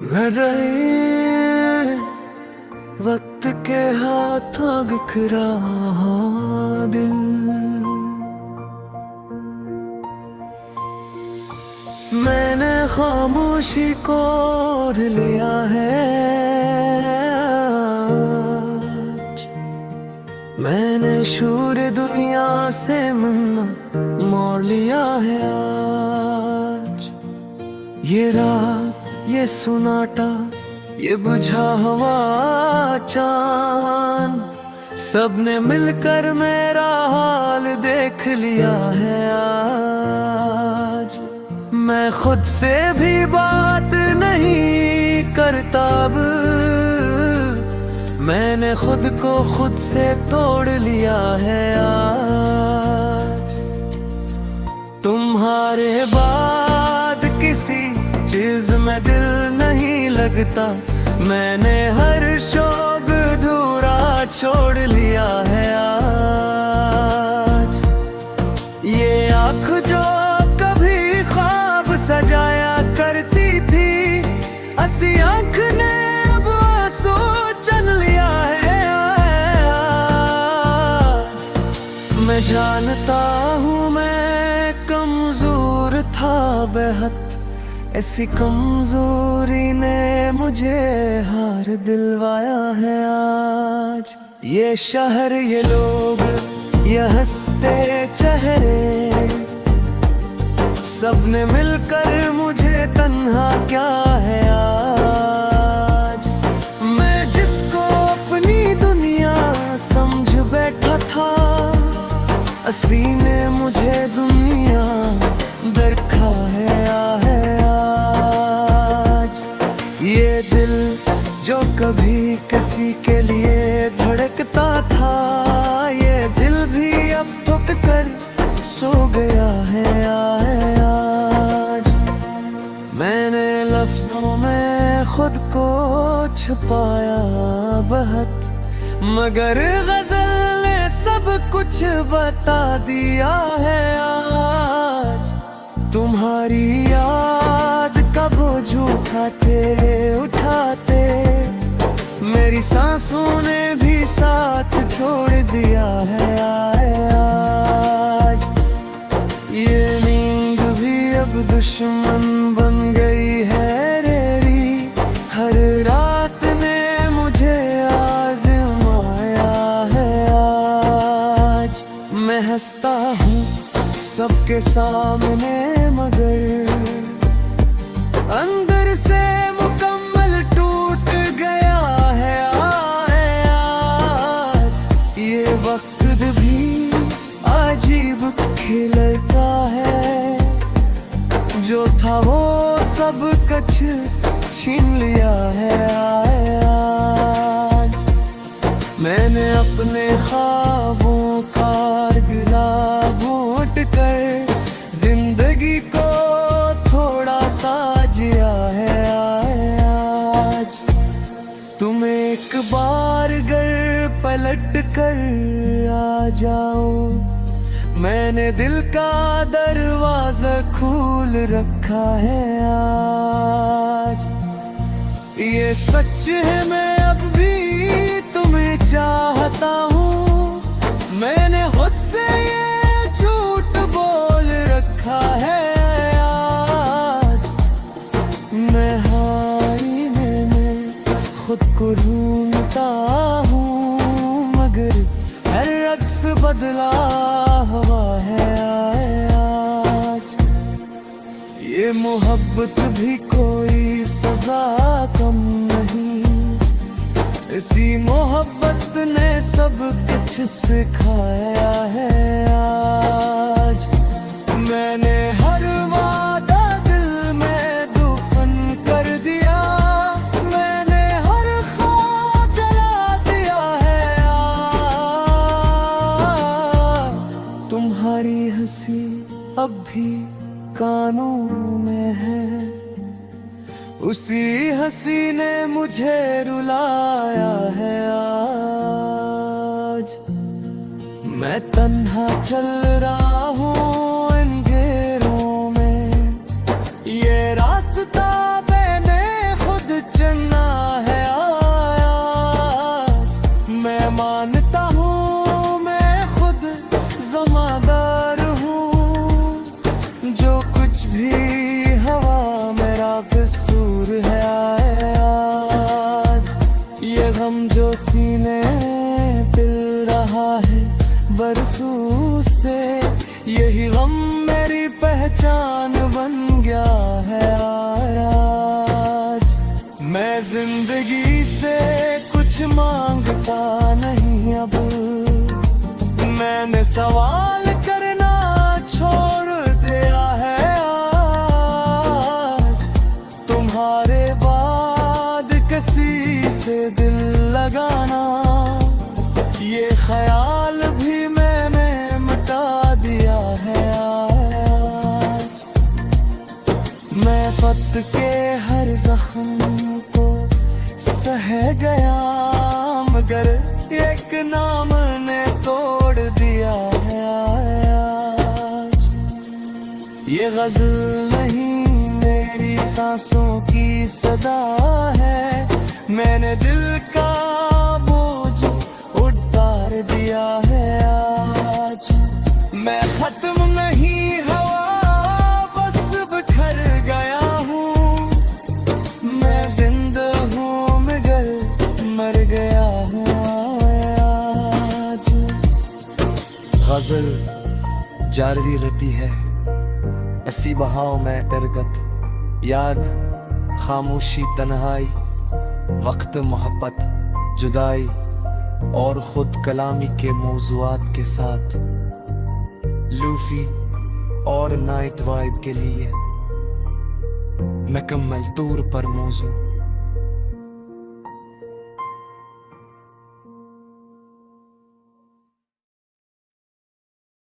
न रहे वक्त के हाथों बिखरा दिल। मैंने खामोशी को ओढ़ लिया है आज। मैंने शूर दुनिया से मन्ना मोड़ लिया है आज। ये रात, ये सुनाटा, ये बुझा हुआ चांद, सबने मिलकर मेरा हाल देख लिया है आज। मैं खुद से भी बात नहीं करता अब, मैंने खुद को खुद से तोड़ लिया है आज। तुम्हारे बाद किसी चीज में दिल नहीं लगता, मैंने हर शौक अधूरा छोड़ लिया है आज। ये आँख जो कभी ख्वाब सजाया करती थी, ऐसी आँख ने अब आंसू चल लिया है आज। मैं जानता हूँ मैं कमजोर था बेहद, ऐसी कमजोरी ने मुझे हार दिलवाया है आज। ये शहर, ये लोग, ये हंसते चेहरे, सबने मिलकर मुझे तन्हा क्या है आज। मैं जिसको अपनी दुनिया समझ बैठा था, असी ने मुझे दुनिया दरखा है आज। ये दिल जो कभी किसी के लिए धड़कता था, ये दिल भी अब थक कर सो गया है आज। मैंने लफ्जों में खुद को छुपाया बहुत, मगर गजल ने सब कुछ बता दिया है आज। तुम्हारी याद का बोझ उठाते उठाते मेरी सांसों ने भी साथ छोड़ दिया है आज। ये नींद भी अब दुश्मन बन गई है रेरी, हर रात ने मुझे आज़माया है आज। मैं हंसता हूँ सबके सामने, मगर अंदर से मुकम्मल टूट गया है आज। ये वक्त भी अजीब खिलता है, जो था वो सब कुछ छीन लिया है आज। मैंने अपने ख्वाबों का गिला घोंट कर जिंदगी को थोड़ा सा जिया है आज। तुम एक बार घर पलट कर आ जाओ, मैंने दिल का दरवाजा खोल रखा है आज। ये सच है मैं अब भी तुम्हें चाहता हूँ, मैंने खुद से ये झूठ बोल रखा है आज। मैं हारीने में खुद को ढूंढता हूँ, मगर हर रक्स बदला हुआ है आज। ये मोहब्बत भी कोई सजा कम नहीं, इसी मोहब्बत ने सब कुछ सिखाया है आज। मैंने हर वादा दिल में दफन कर दिया, मैंने हर ख्वाब जला दिया है आज। तुम्हारी हंसी अब भी कानों में है, उसी हंसी ने मुझे रुलाया है आज। मैं तन्हा चल रहा हूँ अंधेरों में, ये रास्ता मैंने खुद गम मेरी पहचान बन गया है आज। मैं जिंदगी से कुछ मांगता नहीं अब, मैंने सवाल करना छोड़ दिया है आज। तुम्हारे बाद किसी से दिल लगाना, ये ख्याल भी मैंने मिटा दिया है आज। मैं वक्त के हर जख्म को सह गया, मगर एक नाम ने तोड़ दिया है आज। ये गजल नहीं मेरी सांसों की सदा है, मैंने दिल का बोझ उतार दिया है आज। मैं खत्म नहीं हवा बस बिखर गया हूँ, मैं जिंदा हूँ मगर मर गया हूँ आज। गजल जारी रहती है ऐसी बहाव में तरगत, याद खामोशी तन्हाई, वक्त मोहब्बत जुदाई और खुद कलामी के मौजुआत के साथ। लूफी और नाइट वाइब के लिए मुकम्मल तौर पर मौजू।